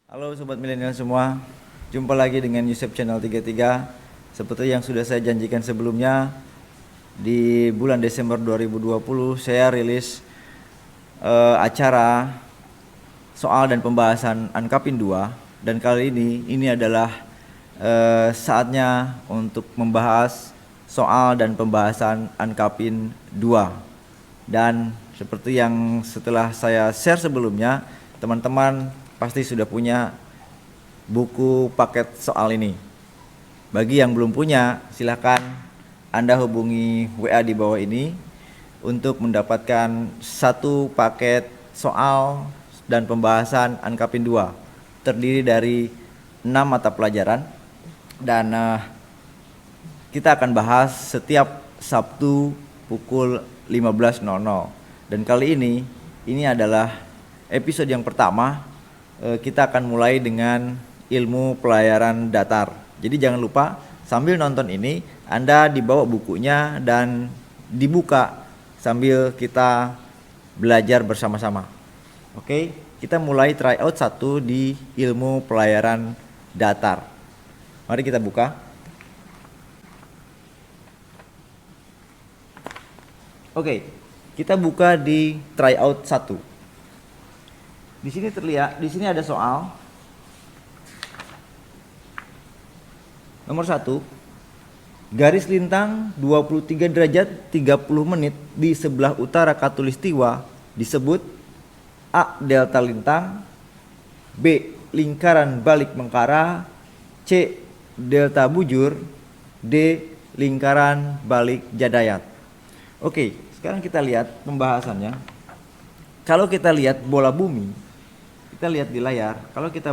Halo Sobat Milenial semua, jumpa lagi dengan Yusuf Channel 33. Seperti yang sudah saya janjikan sebelumnya, di bulan Desember 2020 saya rilis acara soal dan pembahasan Ankapin 2. Dan kali ini adalah saatnya untuk membahas soal dan pembahasan Ankapin 2. Dan seperti yang setelah saya share sebelumnya, teman-teman pasti sudah punya buku paket soal ini. Bagi yang belum punya, silakan Anda hubungi WA di bawah ini untuk mendapatkan satu paket soal dan pembahasan Ankapin 2. Terdiri dari 6 mata pelajaran dan kita akan bahas setiap Sabtu pukul 15.00. Dan kali ini adalah episode yang pertama. Kita akan mulai dengan ilmu pelayaran datar. Jadi jangan lupa sambil nonton ini Anda dibawa bukunya dan dibuka sambil kita belajar bersama-sama. Oke, kita mulai tryout 1 di ilmu pelayaran datar. Mari kita buka. Oke, kita buka di tryout 1. Di sini terlihat, di sini ada soal. Nomor 1. Garis lintang 23 derajat 30 menit di sebelah utara khatulistiwa disebut A. Delta lintang, B. Lingkaran balik mengkara, C. Delta bujur, D. Lingkaran balik jadayat. Oke, sekarang kita lihat pembahasannya. Kalau kita lihat bola bumi, kita lihat di layar, kalau kita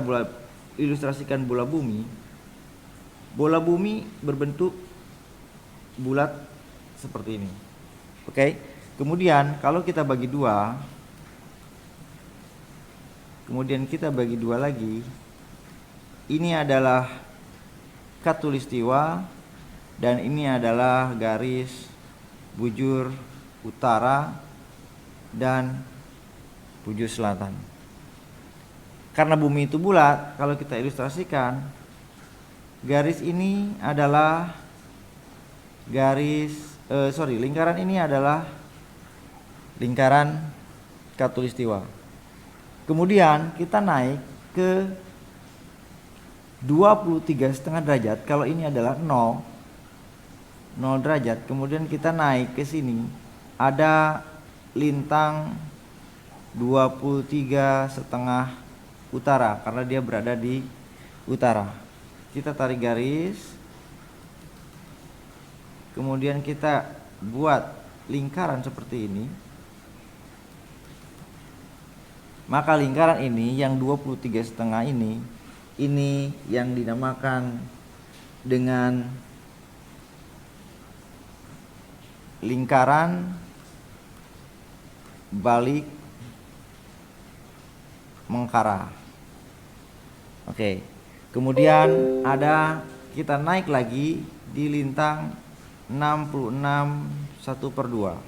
ilustrasikan bola bumi berbentuk bulat seperti ini. Oke. Kemudian kalau kita bagi dua, lagi, ini adalah khatulistiwa dan ini adalah garis bujur utara dan bujur selatan. Karena bumi itu bulat, kalau kita ilustrasikan, garis ini adalah lingkaran ini adalah lingkaran khatulistiwa. Kemudian kita naik ke 23,5 derajat. Kalau ini adalah 0 derajat. Kemudian kita naik ke sini, ada lintang 23,5 utara karena dia berada di utara. Kita tarik garis, kemudian kita buat lingkaran seperti ini. Maka lingkaran ini yang 23,5 ini yang dinamakan dengan lingkaran balik mengkara. Oke. Kemudian kita naik lagi di lintang 66 1/2.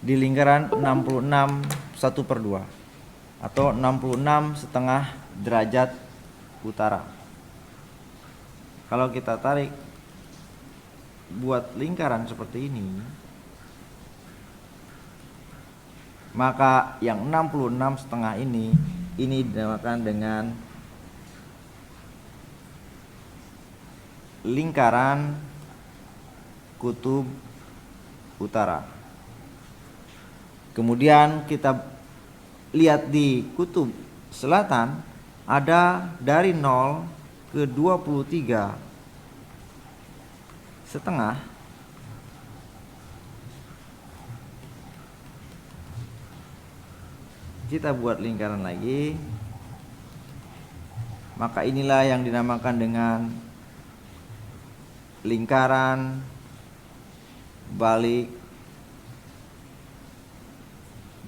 Di lingkaran 66 1/2 atau 66,5 derajat utara. Kalau kita tarik buat lingkaran seperti ini, maka yang 66,5 ini dinamakan dengan lingkaran kutub utara. Kemudian kita lihat di kutub selatan, ada dari 0 ke 23,5. Kita buat lingkaran lagi, maka inilah yang dinamakan dengan lingkaran balik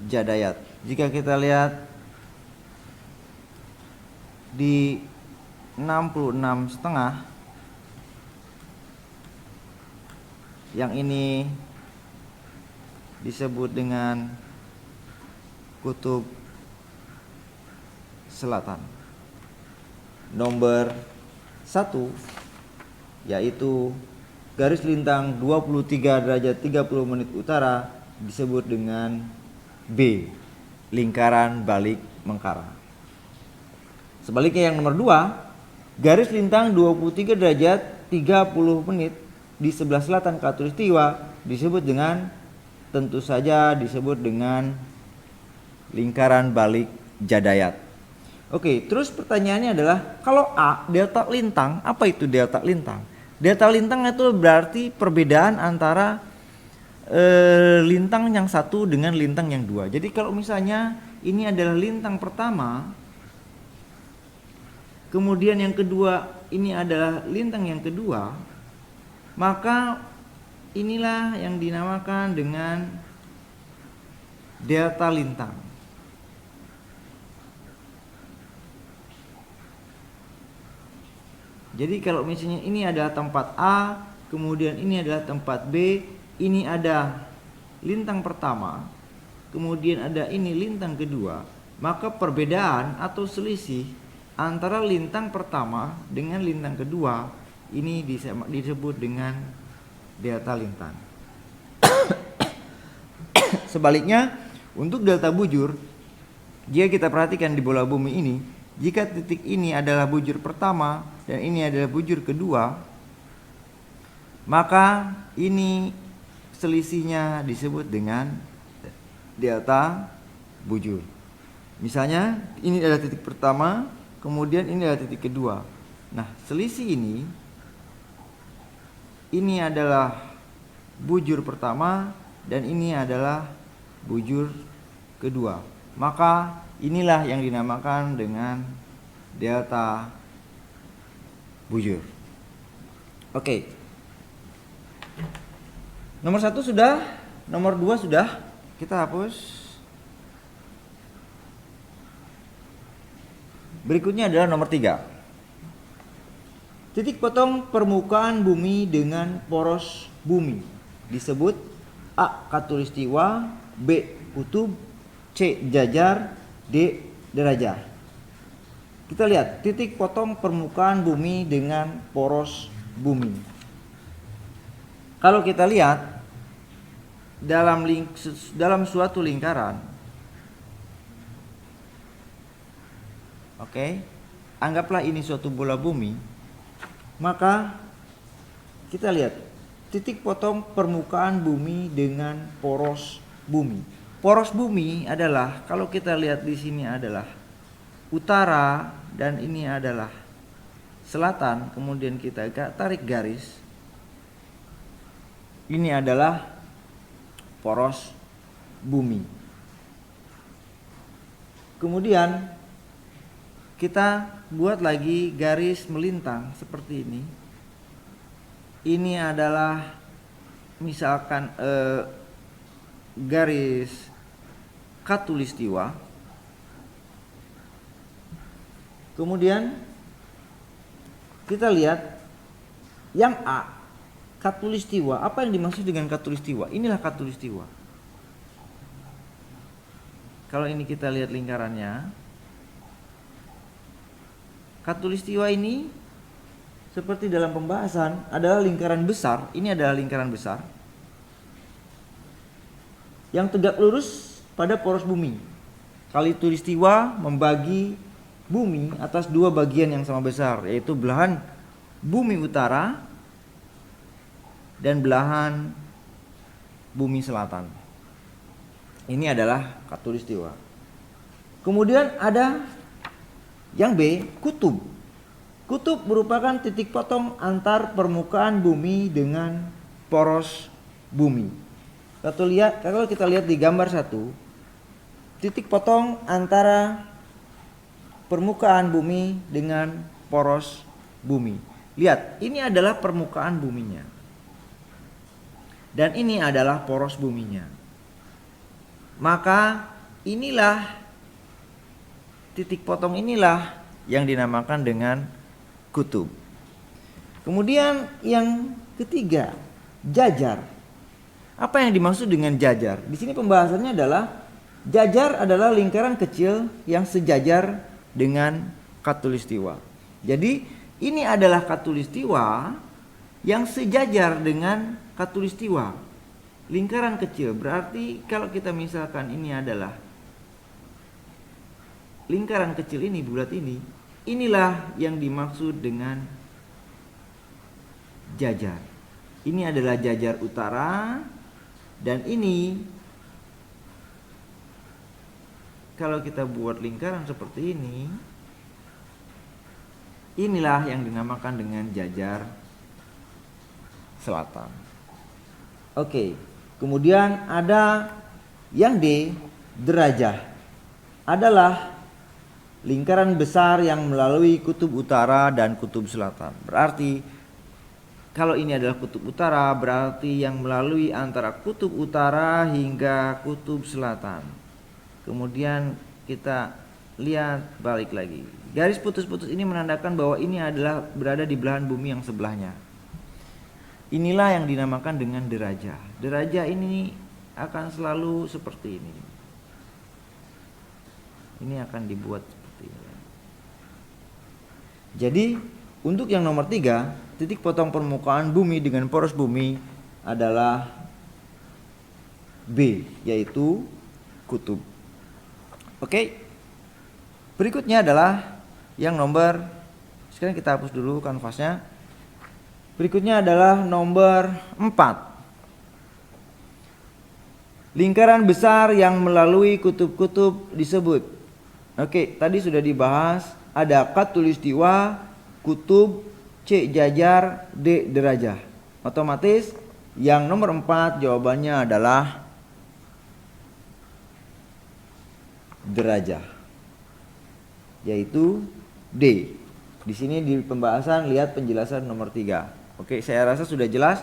jadayat. Jika kita lihat di 66,5, Yang ini disebut dengan kutub selatan. Nomor 1 yaitu garis lintang 23 derajat 30 menit utara disebut dengan B, lingkaran balik Mengkara. Sebaliknya yang nomor 2, garis lintang 23 derajat 30 menit di sebelah selatan khatulistiwa disebut dengan, tentu saja disebut dengan lingkaran balik Jadayat. Oke, terus pertanyaannya adalah kalau A delta lintang, apa itu delta lintang? Delta lintang itu berarti perbedaan antara lintang yang satu dengan lintang yang dua. Jadi kalau misalnya ini adalah lintang pertama, kemudian yang kedua ini adalah lintang yang kedua, maka inilah yang dinamakan dengan delta lintang. Jadi kalau misalnya ini adalah tempat A, kemudian ini adalah tempat B, ini ada lintang pertama, kemudian ada ini lintang kedua, maka perbedaan atau selisih antara lintang pertama dengan lintang kedua ini disebut dengan delta lintang. Sebaliknya, untuk delta bujur, jika kita perhatikan di bola bumi ini, jika titik ini adalah bujur pertama dan ini adalah bujur kedua, maka ini selisihnya disebut dengan delta bujur. Misalnya ini adalah titik pertama, kemudian ini adalah titik kedua. Nah, selisih ini adalah bujur pertama dan ini adalah bujur kedua. Maka inilah yang dinamakan dengan delta bujur. Oke. Nomor 1 sudah, nomor 2 sudah, kita hapus. Berikutnya adalah nomor 3. Titik potong permukaan bumi dengan poros bumi disebut A. Khatulistiwa, B. Kutub, C. Jajar, D. Derajah. Kita lihat titik potong permukaan bumi dengan poros bumi. Kalau kita lihat dalam suatu lingkaran, oke, anggaplah ini suatu bola bumi, maka kita lihat titik potong permukaan bumi dengan poros bumi. Poros bumi adalah, kalau kita lihat di sini adalah utara dan ini adalah selatan, kemudian kita tarik garis. Ini adalah poros bumi. Kemudian kita buat lagi garis melintang seperti ini. Ini adalah misalkan garis khatulistiwa. Kemudian kita lihat yang A, khatulistiwa. Apa yang dimaksud dengan khatulistiwa? Inilah khatulistiwa. Kalau ini kita lihat lingkarannya, khatulistiwa ini seperti dalam pembahasan adalah lingkaran besar. Ini adalah lingkaran besar yang tegak lurus pada poros bumi. Khatulistiwa membagi bumi atas dua bagian yang sama besar, yaitu belahan bumi utara dan belahan bumi selatan. Ini adalah khatulistiwa. Kemudian ada yang B, kutub. Kutub merupakan titik potong antar permukaan bumi dengan poros bumi. Kalau kita lihat di gambar 1, titik potong antara permukaan bumi dengan poros bumi. Lihat, ini adalah permukaan buminya. Dan ini adalah poros buminya. Maka inilah titik potong inilah yang dinamakan dengan kutub. Kemudian yang ketiga, jajar. Apa yang dimaksud dengan jajar? Di sini pembahasannya adalah jajar adalah lingkaran kecil yang sejajar dengan khatulistiwa. Jadi ini adalah khatulistiwa yang sejajar dengan khatulistiwa. Lingkaran kecil berarti kalau kita misalkan ini adalah lingkaran kecil ini, bulat ini, inilah yang dimaksud dengan jajar. Ini adalah jajar utara dan ini kalau kita buat lingkaran seperti ini, inilah yang dinamakan dengan jajar selatan. Oke, kemudian ada yang D, derajah. Adalah lingkaran besar yang melalui kutub utara dan kutub selatan. Berarti kalau ini adalah kutub utara, berarti yang melalui antara kutub utara hingga kutub selatan. Kemudian kita lihat balik lagi. Garis putus-putus ini menandakan bahwa ini adalah berada di belahan bumi yang sebelahnya. Inilah yang dinamakan dengan derajah. Derajah ini akan selalu seperti ini. Ini akan dibuat seperti ini. Jadi untuk yang nomor 3, titik potong permukaan bumi dengan poros bumi adalah B, yaitu kutub. Oke. Berikutnya adalah yang nomor, sekarang kita hapus dulu kanvasnya. Berikutnya adalah nomor 4. Lingkaran besar yang melalui kutub-kutub disebut. Oke, tadi sudah dibahas, ada khatulistiwa, kutub, C jajar, D derajah. Otomatis yang nomor 4 jawabannya adalah derajah, yaitu D. Di sini di pembahasan lihat penjelasan nomor 3. Oke, saya rasa sudah jelas.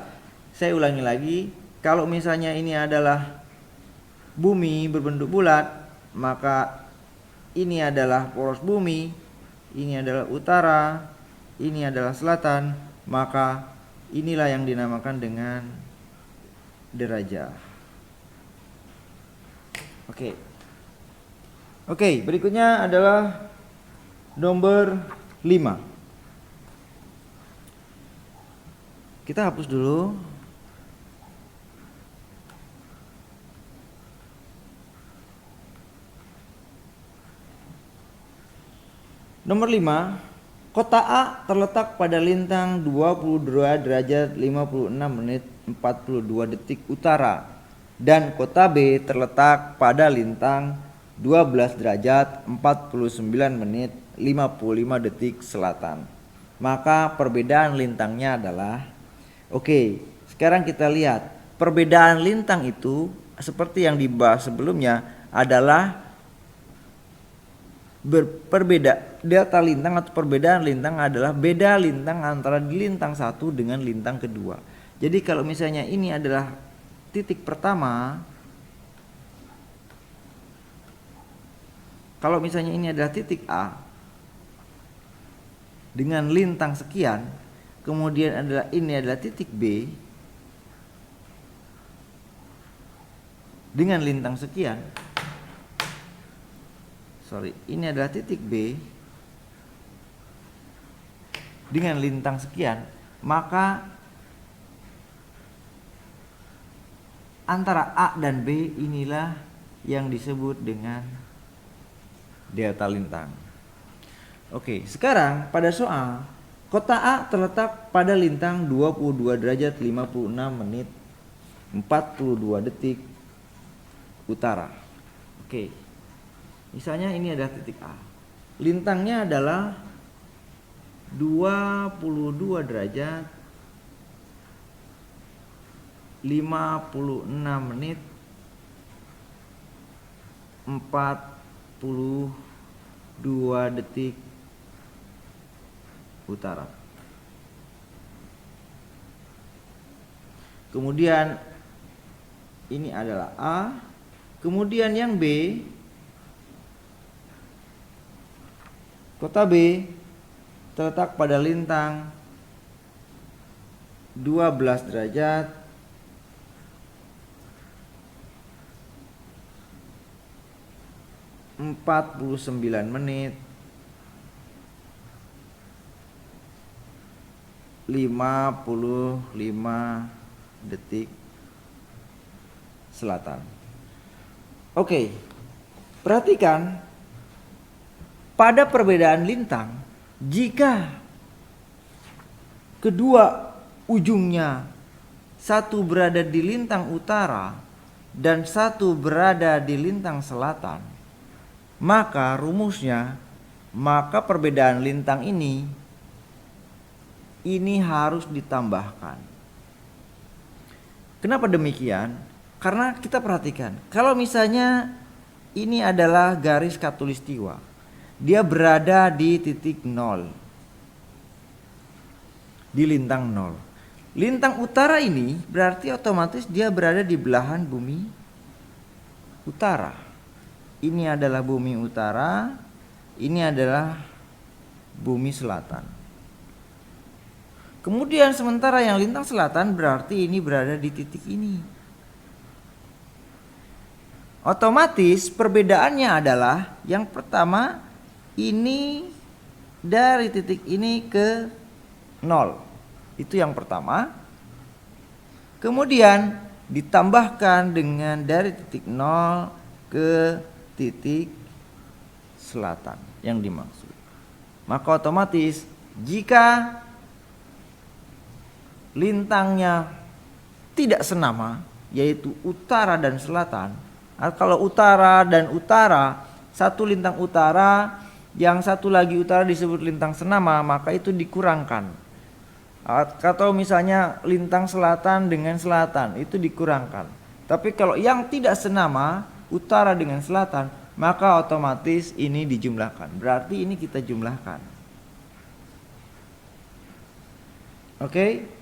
Saya ulangi lagi, kalau misalnya ini adalah bumi berbentuk bulat, maka ini adalah poros bumi, ini adalah utara, ini adalah selatan, maka inilah yang dinamakan dengan derajah. Oke, berikutnya adalah nomor 5. Kita hapus dulu. Nomor 5, kota A terletak pada lintang 22 derajat 56 menit 42 detik utara dan kota B terletak pada lintang 12 derajat 49 menit 55 detik selatan. Maka perbedaan lintangnya adalah, oke, sekarang kita lihat perbedaan lintang itu seperti yang dibahas sebelumnya adalah berbeda. Delta lintang atau perbedaan lintang adalah beda lintang antara lintang satu dengan lintang kedua. Jadi kalau misalnya ini adalah titik pertama, kalau misalnya ini adalah titik A dengan lintang sekian, kemudian ini adalah titik B dengan lintang sekian. Ini adalah titik B dengan lintang sekian, maka antara A dan B inilah yang disebut dengan delta lintang. Oke, sekarang pada soal, kota A terletak pada lintang 22 derajat 56 menit 42 detik utara. Oke, misalnya ini adalah titik A. Lintangnya adalah 22 derajat 56 menit 42 detik utara. Kemudian ini adalah A. Kemudian yang B, kota B terletak pada lintang 12 derajat 49 menit 55 detik selatan. Oke, perhatikan pada perbedaan lintang, jika kedua ujungnya satu berada di lintang utara dan satu berada di lintang selatan, maka rumusnya, maka perbedaan lintang ini harus ditambahkan. Kenapa demikian? Karena kita perhatikan, kalau misalnya ini adalah garis khatulistiwa, dia berada di titik 0, di lintang 0. Lintang utara ini berarti otomatis dia berada di belahan bumi utara. Ini adalah bumi utara, ini adalah bumi selatan. Kemudian sementara yang lintang selatan berarti ini berada di titik ini. Otomatis perbedaannya adalah yang pertama, ini dari titik ini ke 0. Itu yang pertama. Kemudian ditambahkan dengan dari titik 0 ke titik selatan yang dimaksud. Maka otomatis jika lintangnya tidak senama, yaitu utara dan selatan, kalau utara dan utara, satu lintang utara, yang satu lagi utara disebut lintang senama, maka itu dikurangkan. Atau misalnya lintang selatan dengan selatan, itu dikurangkan. Tapi kalau yang tidak senama, utara dengan selatan, maka otomatis ini dijumlahkan. Berarti ini kita jumlahkan. Oke?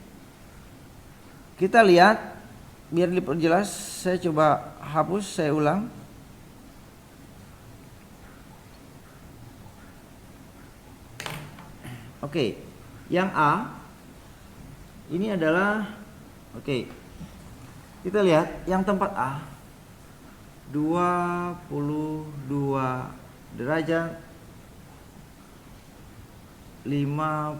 Kita lihat, biar diperjelas, saya coba hapus, saya ulang. Oke, yang A ini adalah, oke, kita lihat yang tempat A 22 derajat 56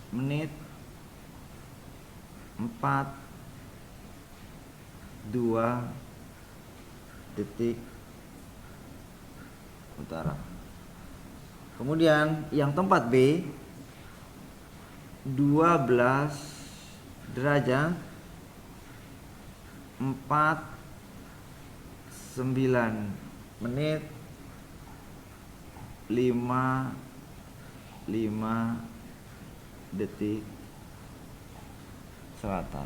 menit 42 detik utara. Kemudian yang tempat B 12 derajat 49 menit 55 detik selatan.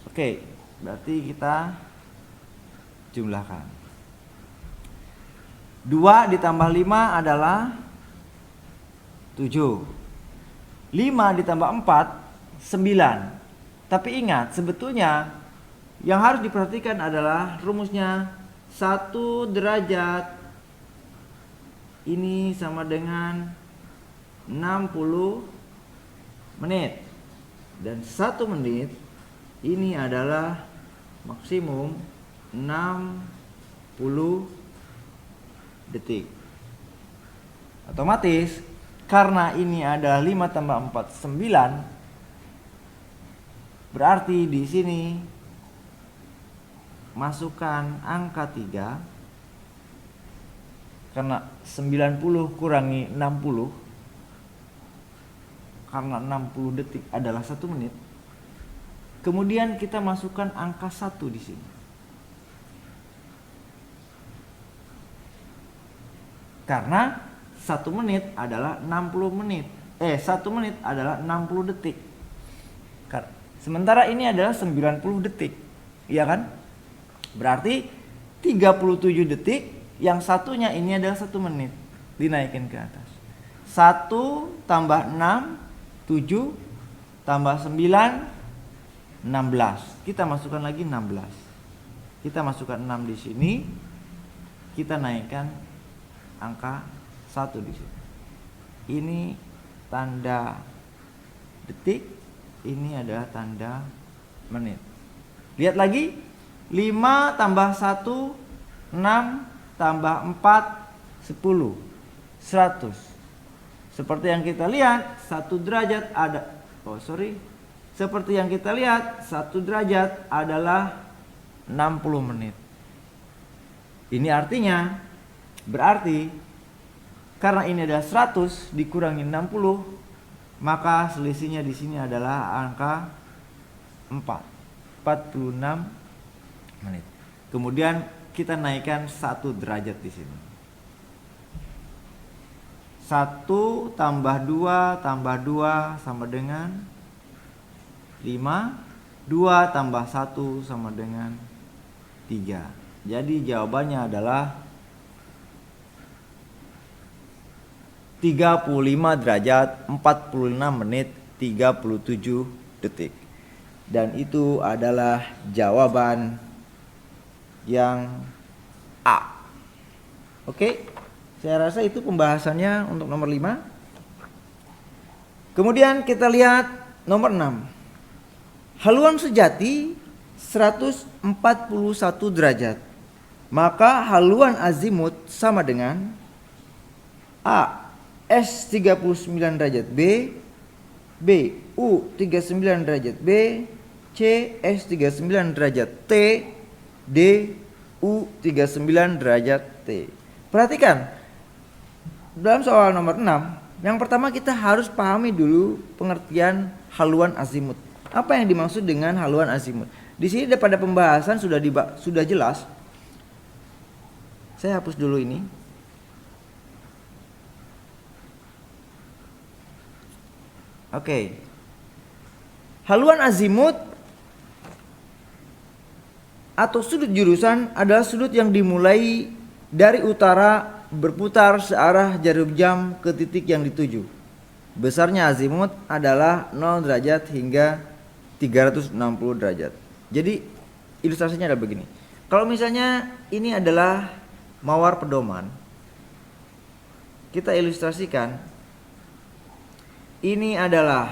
Oke, berarti kita jumlahkan. 2 ditambah 5 adalah 7. 5 ditambah 4 9. Tapi ingat, sebetulnya yang harus diperhatikan adalah rumusnya 1 derajat ini sama dengan 60 menit. Dan 1 menit ini adalah maksimum 60 detik. Otomatis karena ini adalah 5 tambah 4 9, berarti di sini masukkan angka 3, karena 90 kurangi 60, karena 60 detik adalah 1 menit. Kemudian kita masukkan angka 1 di sini. Karena 1 menit adalah 60 menit. 1 menit adalah 60 detik. Sementara ini adalah 90 detik. Iya kan? Berarti 37 detik, yang satunya ini adalah 1 menit. Dinaikin ke atas. 1 tambah 6 7 tambah 9 16. Kita masukkan lagi 16. Kita masukkan 6 di sini. Kita naikkan angka 1 di sini. Ini tanda detik, ini adalah tanda menit. Lihat lagi, 5 tambah 1, 6 tambah 4, 10, 100. Seperti yang kita lihat, 1 derajat Seperti yang kita lihat, 1 derajat adalah 60 menit. Ini artinya, berarti karena ini adalah 100 dikurangi 60, maka selisihnya di sini adalah angka 46 menit. Kemudian kita naikkan 1 derajat di sini. 1 tambah 2 tambah 2 sama dengan 5. 2 tambah 1 sama dengan 3. Jadi jawabannya adalah 35 derajat 46 menit 37 detik. Dan itu adalah jawaban yang A. Oke, saya rasa itu pembahasannya untuk nomor 5. Kemudian kita lihat nomor 6. Haluan sejati 141 derajat. Maka haluan azimut sama dengan A. S 39 derajat B, U 39 derajat B, C S 39 derajat T, D U 39 derajat T. Perhatikan, dalam soal nomor 6, yang pertama kita harus pahami dulu pengertian haluan azimut. Apa yang dimaksud dengan haluan azimut? Di sini pada pembahasan sudah jelas. Saya hapus dulu ini. Oke. Haluan azimut atau sudut jurusan adalah sudut yang dimulai dari utara berputar searah jarum jam ke titik yang dituju. Besarnya azimut adalah 0 derajat hingga 360 derajat. Jadi ilustrasinya adalah begini. Kalau misalnya ini adalah mawar pedoman, kita ilustrasikan. Ini adalah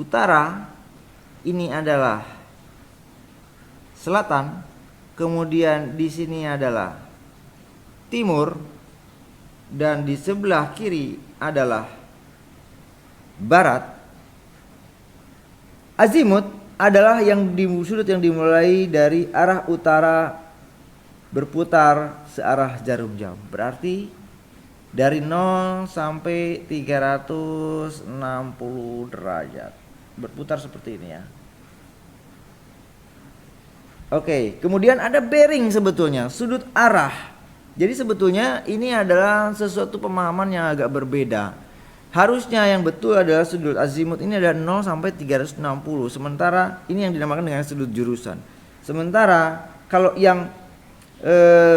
utara, ini adalah selatan, kemudian di sini adalah timur, dan di sebelah kiri adalah barat. Azimut adalah sudut yang dimulai dari arah utara berputar searah jarum jam. Berarti dari 0 sampai 360 derajat berputar seperti ini ya. Oke, kemudian ada bearing sebetulnya, sudut arah. Jadi sebetulnya ini adalah sesuatu pemahaman yang agak berbeda. Harusnya yang betul adalah sudut azimut ini adalah 0 sampai 360. Sementara ini yang dinamakan dengan sudut jurusan. Sementara kalau yang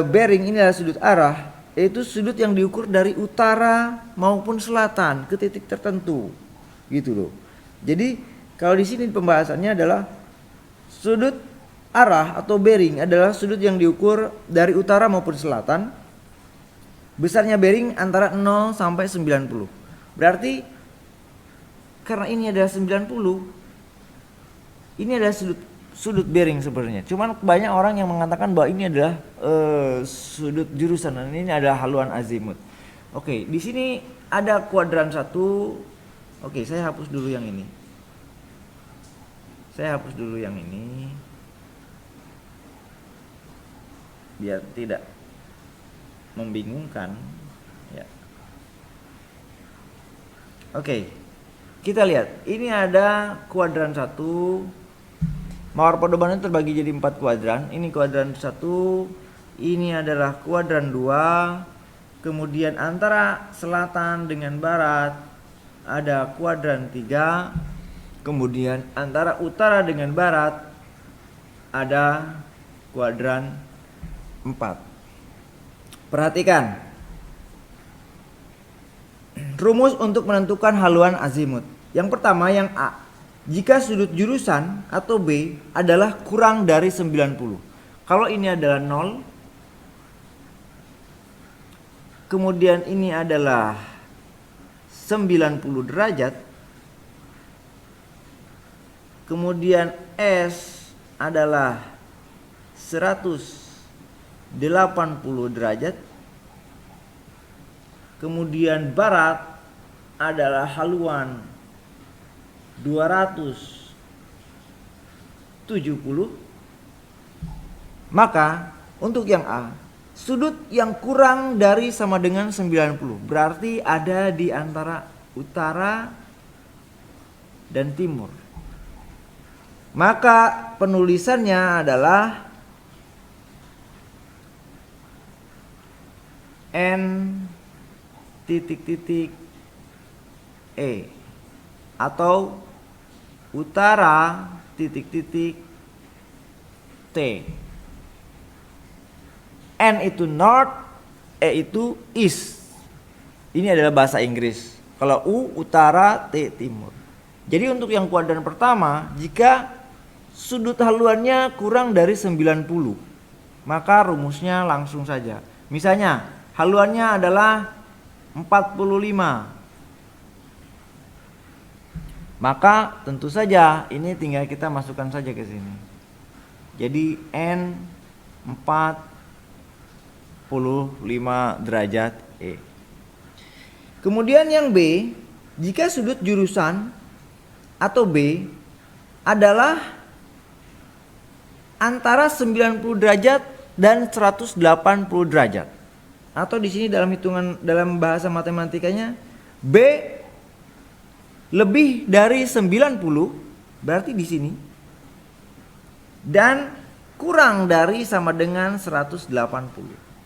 bearing ini adalah sudut arah, yaitu sudut yang diukur dari utara maupun selatan ke titik tertentu, gitu loh. Jadi kalau di sini pembahasannya adalah sudut arah atau bearing adalah sudut yang diukur dari utara maupun selatan. Besarnya bearing antara 0 sampai 90. Berarti karena ini adalah 90, ini adalah sudut bearing sebenarnya. Cuman banyak orang yang mengatakan bahwa ini adalah sudut jurusan dan ini adalah haluan azimut. Oke, di sini ada kuadran 1. Oke, saya hapus dulu yang ini. Biar tidak membingungkan ya. Oke. Kita lihat, ini ada kuadran 1. Mawar pedoman itu terbagi jadi 4 kuadran. Ini kuadran 1, ini adalah kuadran 2. Kemudian antara selatan dengan barat ada kuadran 3. Kemudian antara utara dengan barat ada kuadran 4. Perhatikan rumus untuk menentukan haluan azimut. Yang pertama yang A. Jika sudut jurusan atau B adalah kurang dari 90. Kalau ini adalah 0, kemudian ini adalah 90 derajat, kemudian S adalah 180 derajat, kemudian barat adalah haluan 270, maka untuk yang A, sudut yang kurang dari sama dengan 90 berarti ada di antara utara dan timur. Maka penulisannya adalah N titik E atau utara titik T. N itu north, E itu east. Ini adalah bahasa Inggris. Kalau U utara, T timur. Jadi untuk yang kuadran pertama, jika sudut haluannya kurang dari 90, maka rumusnya langsung saja. Misalnya haluannya adalah 45, maka tentu saja ini tinggal kita masukkan saja ke sini. Jadi N 45 derajat E. Kemudian yang B, jika sudut jurusan atau B adalah antara 90 derajat dan 180 derajat. Atau di sini dalam bahasa matematikanya B lebih dari 90 berarti di sini, dan kurang dari sama dengan 180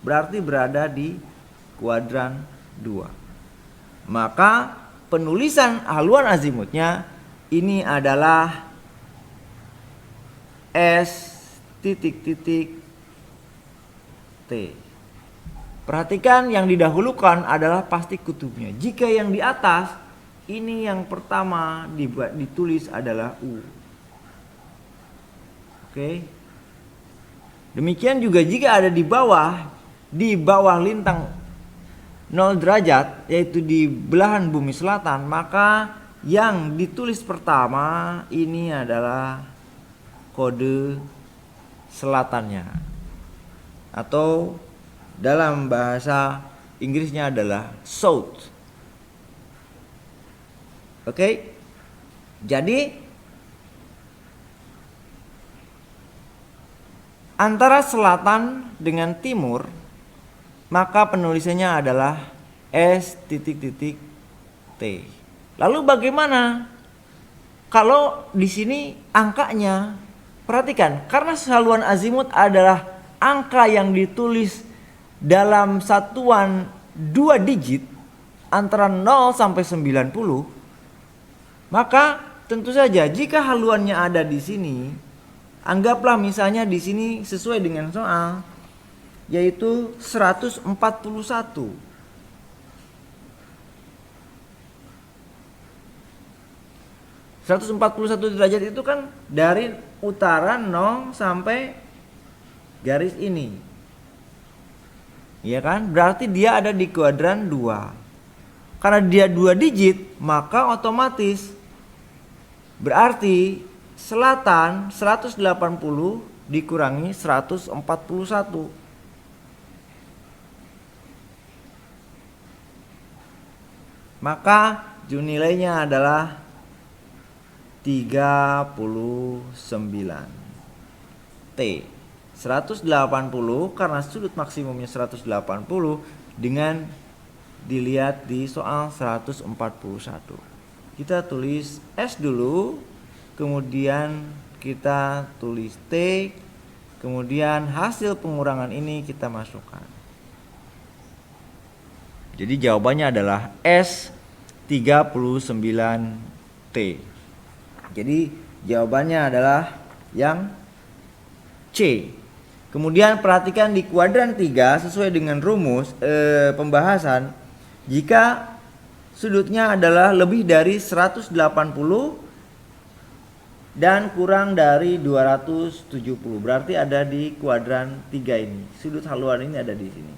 berarti berada di kuadran 2. Maka penulisan haluan azimutnya ini adalah S titik T. Perhatikan yang didahulukan adalah pasti kutubnya. Jika yang di atas, ini yang pertama ditulis adalah U. Oke. Demikian juga jika ada di bawah lintang 0 derajat, yaitu di belahan bumi selatan, maka yang ditulis pertama ini adalah kode selatannya, atau dalam bahasa Inggrisnya adalah south. Oke. Jadi antara selatan dengan timur, maka penulisannya adalah S titik T. Lalu bagaimana kalau di sini angkanya? Perhatikan, karena haluan azimut adalah angka yang ditulis dalam satuan 2 digit antara 0 sampai 90, maka tentu saja jika haluannya ada di sini, anggaplah misalnya di sini sesuai dengan soal, yaitu 141. 141 derajat itu kan dari utara 0 sampai garis ini. Iya kan? Berarti dia ada di kuadran 2. Karena dia 2 digit, maka otomatis berarti selatan 180 dikurangi 141. Maka nilainya adalah 39 T. 180 karena sudut maksimumnya 180 dengan dilihat di soal 141. Kita tulis S dulu, kemudian kita tulis T, kemudian hasil pengurangan ini kita masukkan. Jadi jawabannya adalah S 39T. Jadi jawabannya adalah yang C. Kemudian perhatikan di kuadran 3 sesuai dengan rumus pembahasan, jika sudutnya adalah lebih dari 180 dan kurang dari 270, berarti ada di kuadran 3 ini. Sudut haluan ini ada di sini.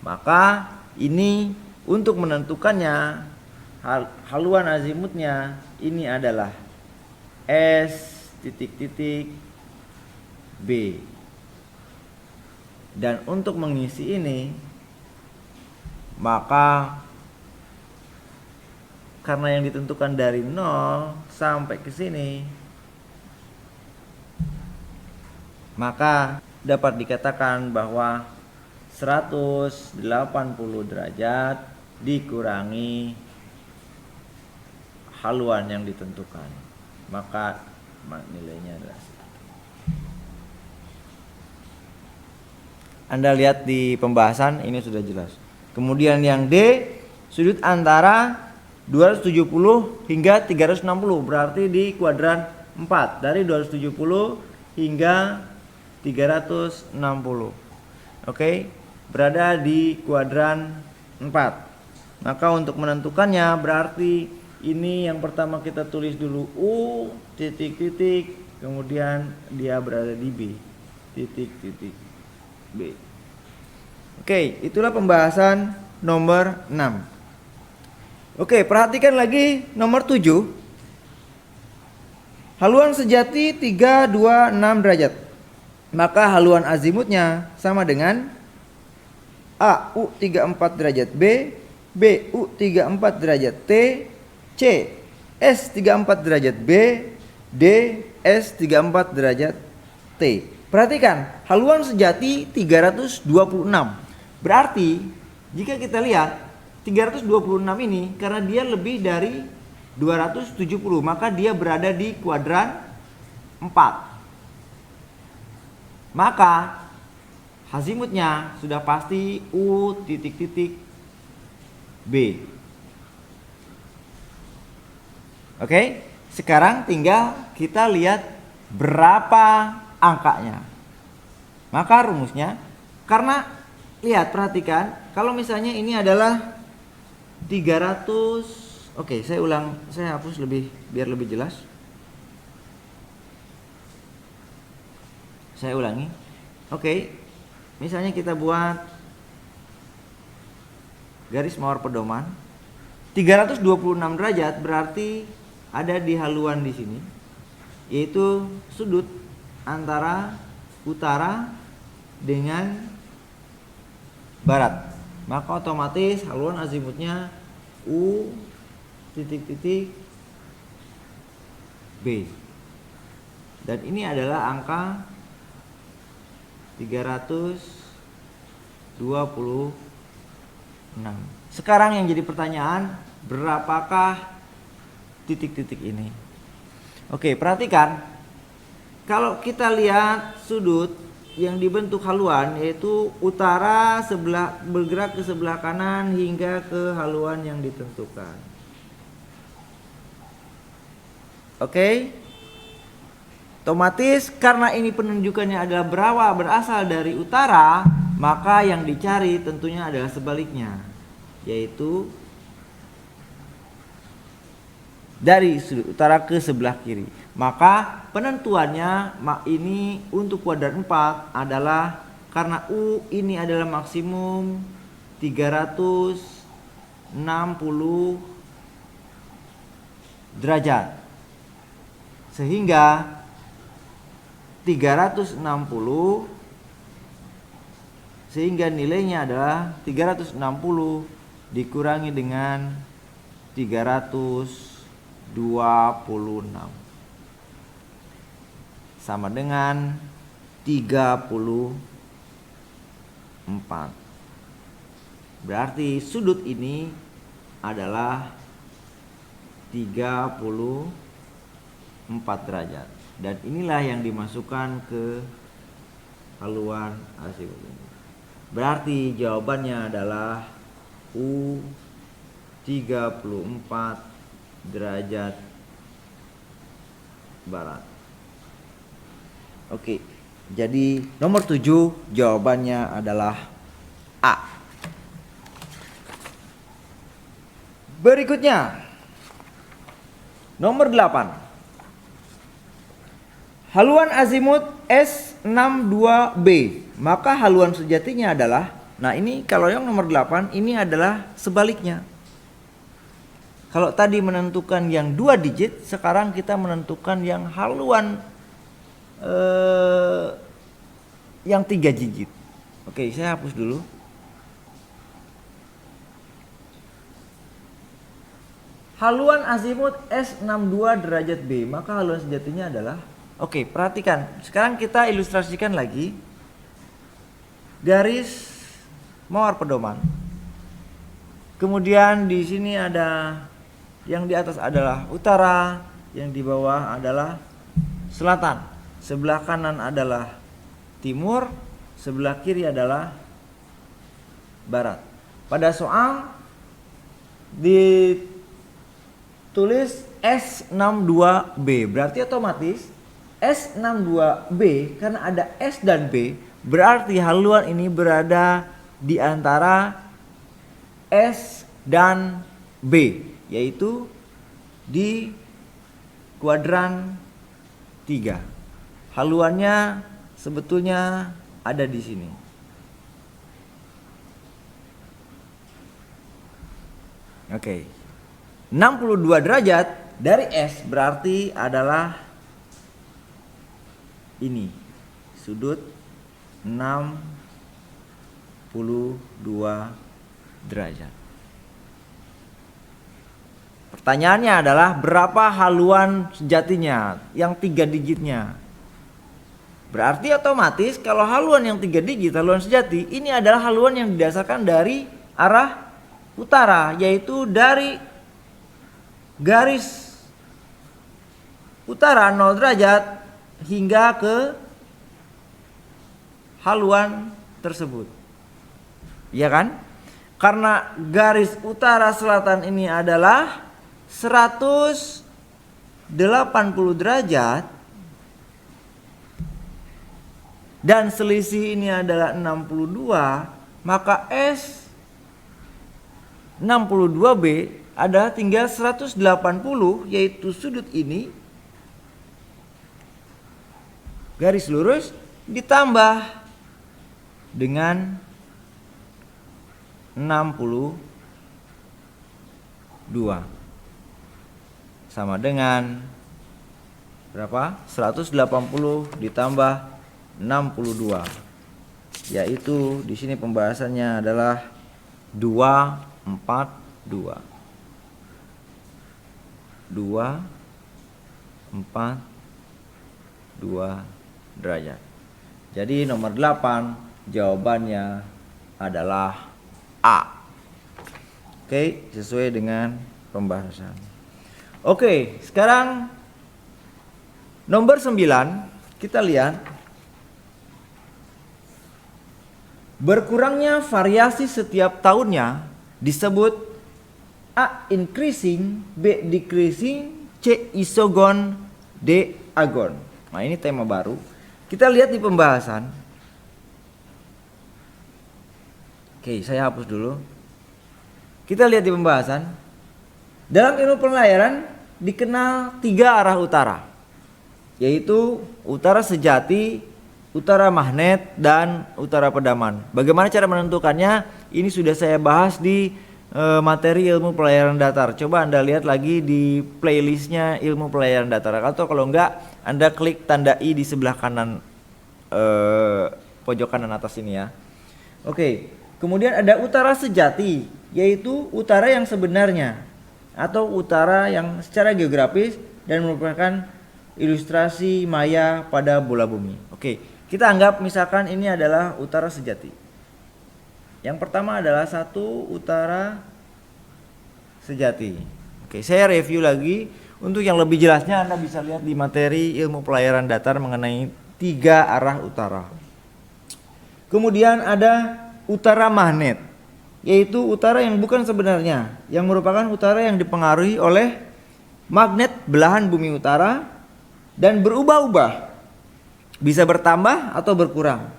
Maka ini untuk menentukannya haluan azimutnya ini adalah S titik titik B. Dan untuk mengisi ini, maka karena yang ditentukan dari 0 sampai ke sini, maka dapat dikatakan bahwa 180 derajat dikurangi haluan yang ditentukan, maka nilainya adalah segitu. Anda lihat di pembahasan ini sudah jelas. Kemudian yang D, sudut antara 270 hingga 360, berarti di kuadran 4, dari 270 hingga 360. Oke, berada di kuadran 4. Maka untuk menentukannya berarti ini yang pertama kita tulis dulu U titik titik, kemudian dia berada di B titik titik B. Oke, itulah pembahasan nomor 6. Oke, perhatikan lagi nomor 7. Haluan sejati 326 derajat. Maka haluan azimutnya sama dengan A U 34 derajat B, B U 34 derajat T, C S 34 derajat B, D S 34 derajat T. Perhatikan, haluan sejati 326. Berarti jika kita lihat 326 ini, karena dia lebih dari 270, maka dia berada di kuadran 4. Maka azimutnya sudah pasti U titik titik B. Oke, sekarang tinggal kita lihat berapa angkanya. Maka rumusnya, karena lihat, perhatikan, kalau misalnya ini adalah 300, oke, saya ulang, saya hapus biar lebih jelas. Saya ulangi. Oke, misalnya kita buat garis mawar pedoman 326 derajat, berarti ada di haluan di sini, yaitu sudut antara utara dengan barat. Maka otomatis haluan azimutnya U titik titik B. Dan ini adalah angka 326. Sekarang yang jadi pertanyaan, berapakah titik-titik ini? Oke, perhatikan. Kalau kita lihat sudut yang dibentuk haluan, yaitu utara bergerak ke sebelah kanan hingga ke haluan yang ditentukan. Oke. Otomatis karena ini penunjukannya adalah berasal dari utara, maka yang dicari tentunya adalah sebaliknya, yaitu dari sudut utara ke sebelah kiri. Maka penentuannya ini untuk kuadran 4 adalah karena U ini adalah maksimum 360 derajat. Sehingga 360, sehingga nilainya adalah 360 dikurangi dengan 326 sama dengan 34. Berarti sudut ini adalah 34 derajat. Dan inilah yang dimasukkan ke haluan azimut ini. Berarti jawabannya adalah U 34 derajat barat. Oke, jadi nomor 7 jawabannya adalah A. Berikutnya nomor 8. Haluan azimut S62B, maka haluan sejatinya adalah, nah ini kalau yang nomor 8 ini adalah sebaliknya. Kalau tadi menentukan yang 2 digit, sekarang kita menentukan yang haluan yang 3 digit. Oke, saya hapus dulu. Haluan azimut S62 derajat B, maka haluan sejatinya adalah, oke, perhatikan. Sekarang kita ilustrasikan lagi garis mawar pedoman. Kemudian di sini ada yang di atas adalah utara, yang di bawah adalah selatan. Sebelah kanan adalah timur, sebelah kiri adalah barat. Pada soal ditulis S62B, berarti otomatis S62B karena ada S dan B, berarti haluan ini berada di antara S dan B, yaitu di kuadran 3. Haluannya sebetulnya ada di sini. Oke. 62 derajat dari S berarti adalah ini. Sudut 62 derajat. Pertanyaannya adalah berapa haluan sejatinya yang 3 digitnya? Berarti otomatis kalau haluan yang 3 digit, haluan sejati, ini adalah haluan yang didasarkan dari arah utara, yaitu dari garis utara 0 derajat hingga ke haluan tersebut. Iya kan? Karena garis utara selatan ini adalah 180 derajat dan selisih ini adalah 62, maka S 62B adalah tinggal 180, yaitu sudut ini garis lurus ditambah dengan 62 sama dengan berapa? 180 ditambah 62, yaitu di sini pembahasannya adalah 242 derajat. Jadi nomor 8 jawabannya adalah A. Oke, sesuai dengan pembahasan. Oke, sekarang nomor 9 kita lihat. Berkurangnya variasi setiap tahunnya disebut A. Increasing, B. Decreasing, C. Isogon, D. Agon. Nah, ini tema baru. Kita lihat di pembahasan. Oke, saya hapus dulu. Kita lihat di pembahasan. Dalam ilmu pelayaran dikenal 3 arah utara, yaitu utara sejati, utara magnet, dan utara pedaman. Bagaimana cara menentukannya? Ini sudah saya bahas di materi ilmu pelayaran datar. Coba Anda lihat lagi di playlistnya ilmu pelayaran datar, atau kalau enggak Anda klik tanda I di sebelah kanan pojok kanan atas ini ya. Oke, kemudian ada utara sejati, yaitu utara yang sebenarnya atau utara yang secara geografis dan merupakan ilustrasi maya pada bola bumi. Oke, kita anggap misalkan ini adalah utara sejati. Yang pertama adalah 1 utara sejati. Oke, saya review lagi. Untuk yang lebih jelasnya Anda bisa lihat di materi ilmu pelayaran datar mengenai 3 arah utara. Kemudian ada utara magnet, yaitu utara yang bukan sebenarnya, yang merupakan utara yang dipengaruhi oleh magnet belahan bumi utara dan berubah-ubah, bisa bertambah atau berkurang.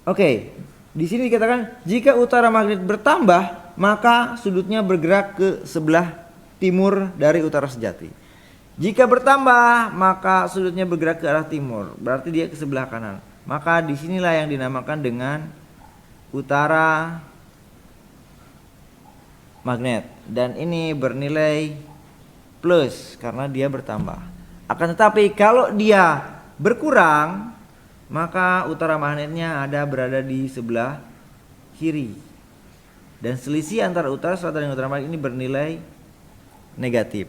Oke, di sini dikatakan jika utara magnet bertambah, maka sudutnya bergerak ke sebelah timur dari utara sejati. Jika bertambah, maka sudutnya bergerak ke arah timur, berarti dia ke sebelah kanan. Maka disinilah yang dinamakan dengan utara magnet, dan ini bernilai plus karena dia bertambah. Akan tetapi kalau dia berkurang, maka utara magnetnya berada di sebelah kiri, dan selisih antara utara selatan dan utara magnet ini bernilai negatif.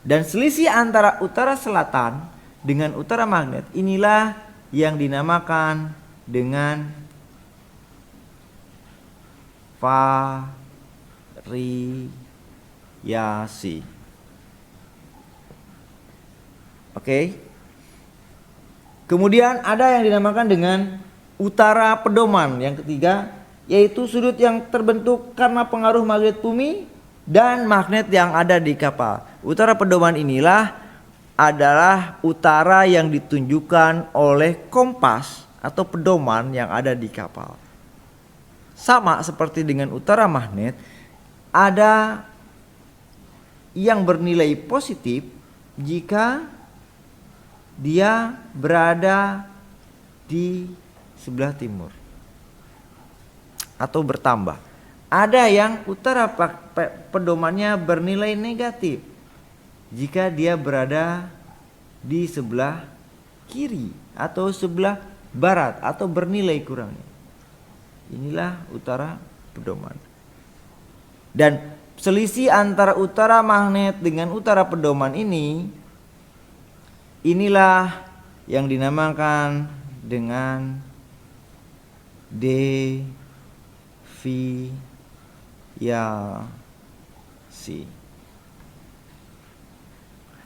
Dan selisih antara utara selatan dengan utara magnet inilah yang dinamakan dengan variasi. Oke. Kemudian ada yang dinamakan dengan utara pedoman yang ketiga, yaitu sudut yang terbentuk karena pengaruh magnet bumi dan magnet yang ada di kapal. Utara pedoman inilah adalah utara yang ditunjukkan oleh kompas atau pedoman yang ada di kapal. Sama seperti dengan utara magnet, ada yang bernilai positif jika dia berada di sebelah timur atau bertambah. Ada yang utara pedomannya bernilai negatif jika dia berada di sebelah kiri atau sebelah barat atau bernilai kurangnya. Inilah utara pedoman. Dan selisih antara utara magnet dengan utara pedoman inilah yang dinamakan dengan deviasi.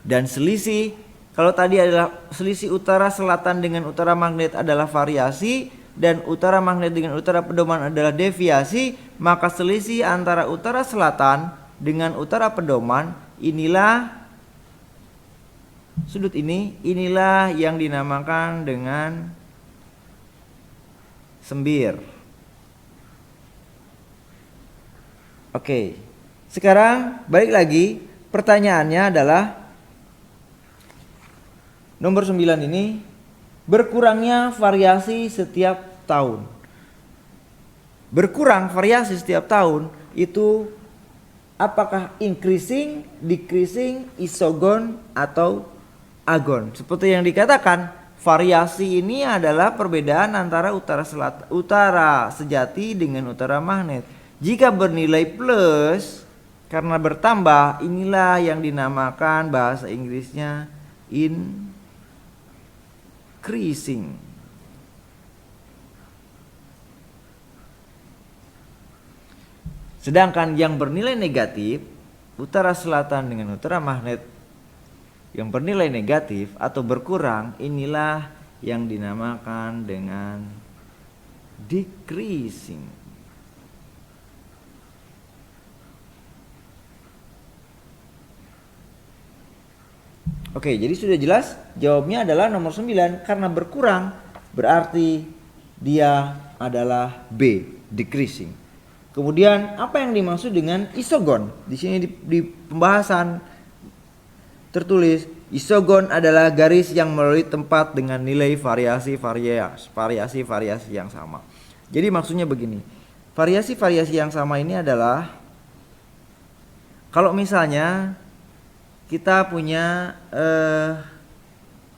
Dan selisih, kalau tadi adalah selisih utara selatan dengan utara magnet adalah variasi, dan utara magnet dengan utara pedoman adalah deviasi, maka selisih antara utara selatan dengan utara pedoman inilah sudut inilah yang dinamakan dengan sembir. Oke. Sekarang balik lagi, pertanyaannya adalah nomor 9 ini, berkurangnya variasi setiap tahun. Berkurang variasi setiap tahun itu apakah increasing, decreasing, isogon atau agon? Seperti yang dikatakan, variasi ini adalah perbedaan antara utara sejati dengan utara magnet. Jika bernilai plus karena bertambah, inilah yang dinamakan bahasa Inggrisnya increasing. Sedangkan yang bernilai negatif, utara selatan dengan utara magnet yang bernilai negatif atau berkurang, inilah yang dinamakan dengan decreasing. Oke, jadi sudah jelas jawabnya adalah nomor 9, karena berkurang berarti dia adalah B, decreasing. Kemudian apa yang dimaksud dengan isogon? Di sini di pembahasan tertulis isogon adalah garis yang melalui tempat dengan nilai variasi yang sama. Jadi maksudnya begini, variasi yang sama ini adalah kalau misalnya kita punya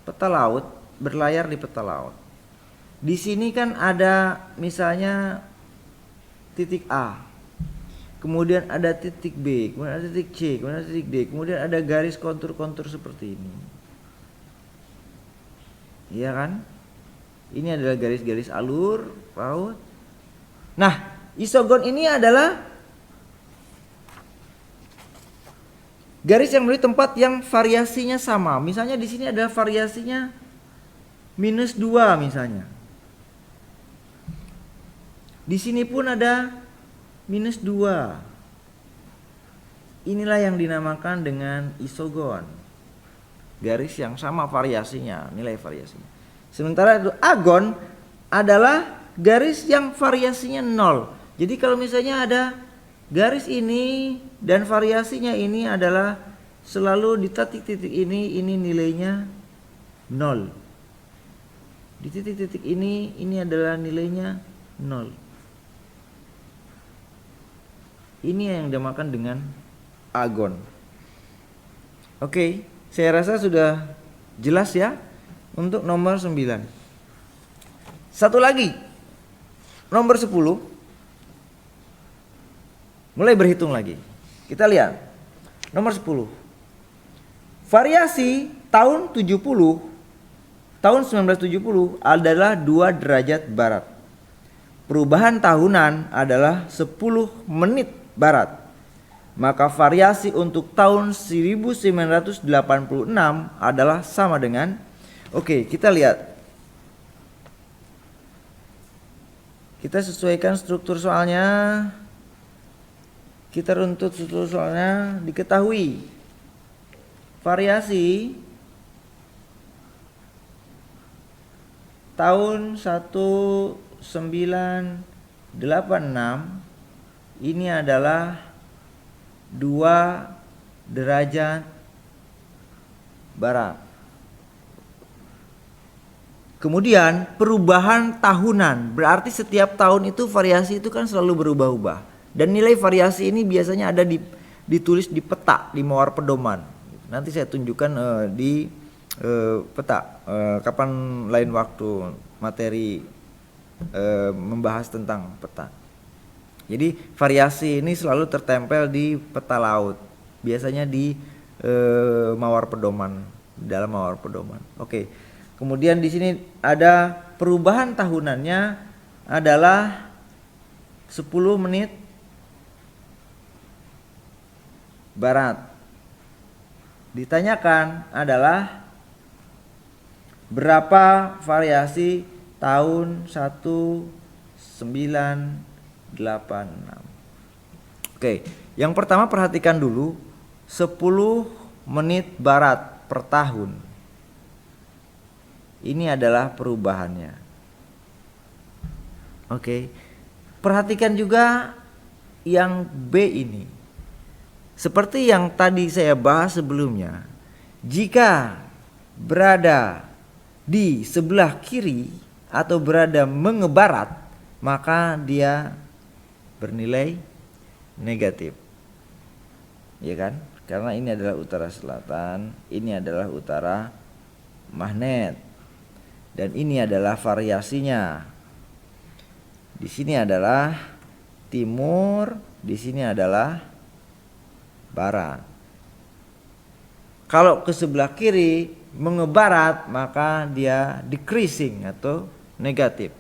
peta laut, berlayar di peta laut. Di sini kan ada misalnya titik A, kemudian ada titik B, kemudian ada titik C, kemudian ada titik D, kemudian ada garis kontur-kontur seperti ini. Iya kan? Ini adalah garis-garis alur laut. Nah, isogon ini adalah garis yang melalui tempat yang variasinya sama. Misalnya di sini ada variasinya -2 misalnya. Di sini pun ada -2. Inilah yang dinamakan dengan isogon. Garis yang sama variasinya, nilai variasinya. Sementara itu agon adalah garis yang variasinya 0. Jadi kalau misalnya ada garis ini dan variasinya ini adalah selalu di titik-titik ini nilainya 0. Di titik-titik ini adalah nilainya 0. Ini yang dinamakan dengan agon. Oke, saya rasa sudah jelas ya untuk nomor 9. Satu lagi, nomor 10. Mulai berhitung lagi. Kita lihat nomor 10. Variasi tahun 1970 adalah 2 derajat barat. Perubahan tahunan adalah 10 menit barat. Maka variasi untuk tahun 1986 adalah sama dengan, oke, kita lihat. Kita sesuaikan struktur soalnya. Kita runtut struktur soalnya. Diketahui variasi tahun 1986 ini adalah 2 derajat barat. Kemudian perubahan tahunan, berarti setiap tahun itu variasi itu kan selalu berubah-ubah. Dan nilai variasi ini biasanya ada ditulis di peta, di mawar pedoman. Nanti saya tunjukkan di peta kapan lain waktu materi membahas tentang peta. Jadi variasi ini selalu tertempel di peta laut, biasanya di mawar pedoman, dalam mawar pedoman. Oke. Kemudian di sini ada perubahan tahunannya adalah 10 menit barat. Ditanyakan adalah berapa variasi tahun 1986. Oke, yang pertama perhatikan dulu 10 menit barat per tahun. Ini adalah perubahannya. Oke. Perhatikan juga yang B ini. Seperti yang tadi saya bahas sebelumnya, jika berada di sebelah kiri atau berada mengebarat, maka dia bernilai negatif. Ya kan? Karena ini adalah utara selatan, ini adalah utara magnet. Dan ini adalah variasinya. Di sini adalah timur, di sini adalah barat. Kalau ke sebelah kiri mengebarat, maka dia decreasing atau negatif.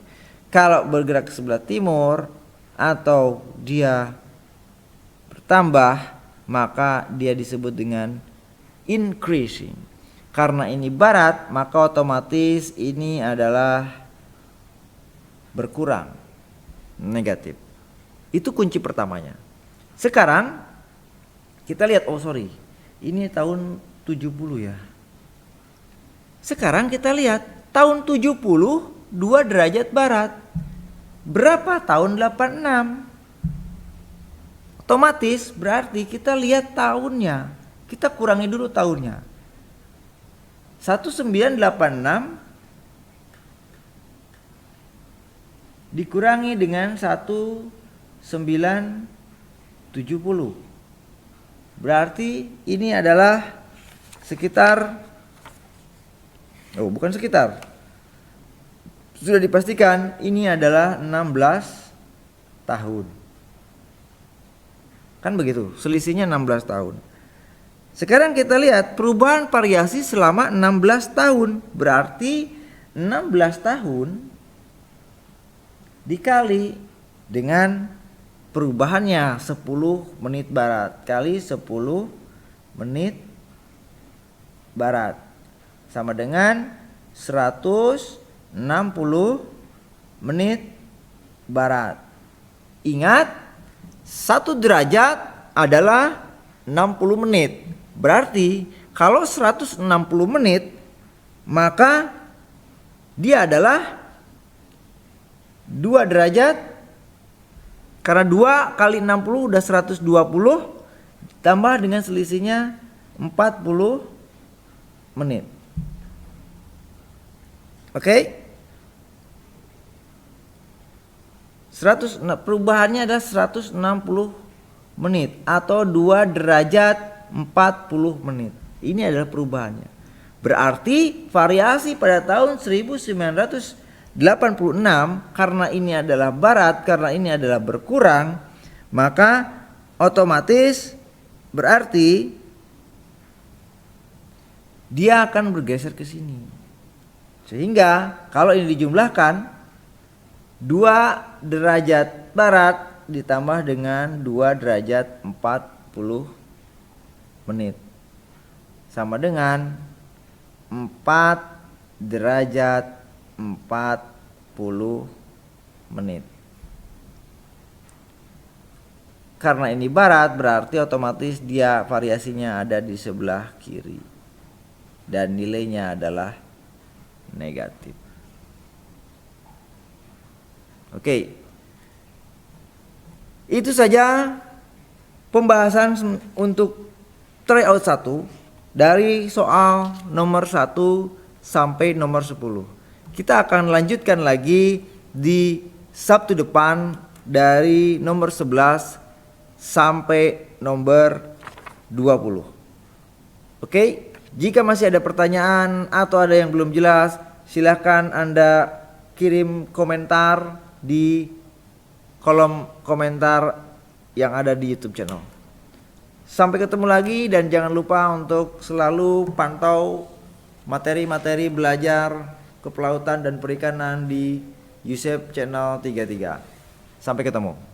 Kalau bergerak ke sebelah timur atau dia bertambah, maka dia disebut dengan increasing. Karena ini barat, maka otomatis ini adalah berkurang, negatif. Itu kunci pertamanya. Sekarang kita lihat, ini tahun 70 ya. Sekarang kita lihat tahun 70 2 derajat barat. Berapa tahun 86? Otomatis berarti kita lihat tahunnya. Kita kurangi dulu tahunnya. 1986 dikurangi dengan 1970. Berarti ini adalah sekitar, bukan sekitar, sudah dipastikan ini adalah 16 tahun. Kan begitu, selisihnya 16 tahun. Sekarang kita lihat perubahan variasi selama 16 tahun. Berarti 16 tahun dikali dengan perubahannya 10 menit barat kali 10 menit barat sama dengan 160 menit barat. Ingat, 1 derajat adalah 60 menit. Berarti kalau 160 menit, maka dia adalah 2 derajat. Karena 2 kali 60 udah 120, tambah dengan selisihnya 40 menit. Oke? Perubahannya adalah 160 menit atau 2 derajat 40 menit. Ini adalah perubahannya. Berarti variasi pada tahun 1986 karena ini adalah barat, karena ini adalah berkurang, maka otomatis berarti dia akan bergeser ke sini. Sehingga kalau ini dijumlahkan 2 derajat barat ditambah dengan 2 derajat 40 menit sama dengan 4 derajat 40 menit. Karena ini barat berarti otomatis dia variasinya ada di sebelah kiri dan nilainya adalah negatif. Oke. Itu saja pembahasan untuk tryout 1 dari soal nomor 1 sampai nomor 10. Kita akan lanjutkan lagi di Sabtu depan dari nomor 11 sampai nomor 20. Oke, jika masih ada pertanyaan atau ada yang belum jelas, silahkan Anda kirim komentar di kolom komentar yang ada di YouTube channel. Sampai ketemu lagi dan jangan lupa untuk selalu pantau materi-materi belajar kepelautan dan perikanan di YouTube channel 33. Sampai ketemu.